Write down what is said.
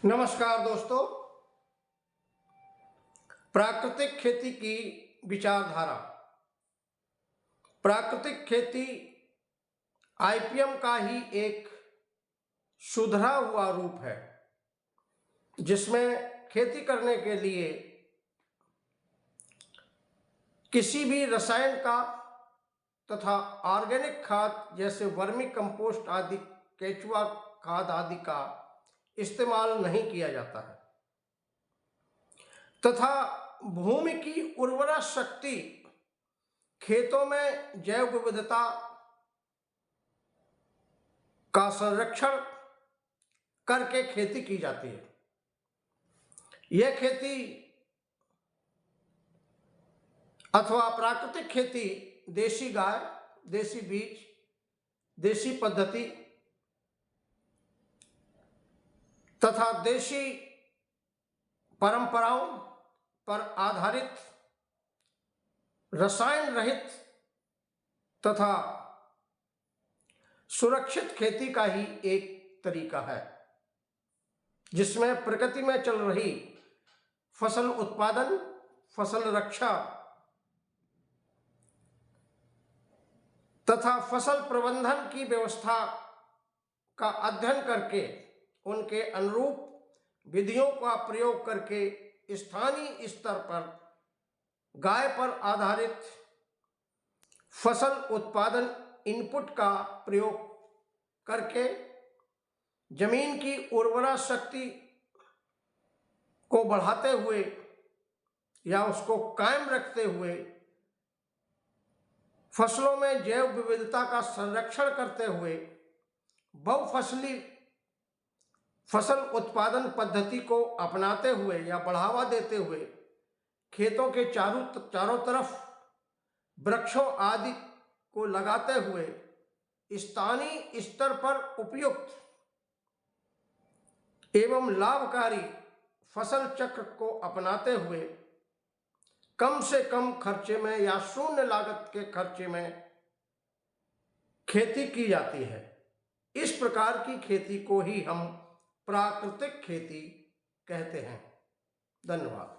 नमस्कार दोस्तों। प्राकृतिक खेती की विचारधारा। प्राकृतिक खेती आईपीएम का ही एक सुधरा हुआ रूप है, जिसमें खेती करने के लिए किसी भी रसायन का तथा ऑर्गेनिक खाद जैसे वर्मी कंपोस्ट आदि, केचुआ खाद आदि का इस्तेमाल नहीं किया जाता है तथा भूमि की उर्वरा शक्ति, खेतों में जैव विविधता का संरक्षण करके खेती की जाती है। यह खेती अथवा प्राकृतिक खेती देसी गाय, देसी बीज, देसी पद्धति तथा देशी परंपराओं पर आधारित रसायन रहित तथा सुरक्षित खेती का ही एक तरीका है, जिसमें प्रकृति में चल रही फसल उत्पादन, फसल रक्षा तथा फसल प्रबंधन की व्यवस्था का अध्ययन करके उनके अनुरूप विधियों का प्रयोग करके स्थानीय स्तर पर गाय पर आधारित फसल उत्पादन इनपुट का प्रयोग करके जमीन की उर्वरा शक्ति को बढ़ाते हुए या उसको कायम रखते हुए फसलों में जैव विविधता का संरक्षण करते हुए बहुफसली फसल उत्पादन पद्धति को अपनाते हुए या बढ़ावा देते हुए खेतों के चारों तरफ वृक्षों आदि को लगाते हुए स्थानीय स्तर पर उपयुक्त एवं लाभकारी फसल चक्र को अपनाते हुए कम से कम खर्चे में या शून्य लागत के खर्चे में खेती की जाती है। इस प्रकार की खेती को ही हम प्राकृतिक खेती कहते हैं। धन्यवाद।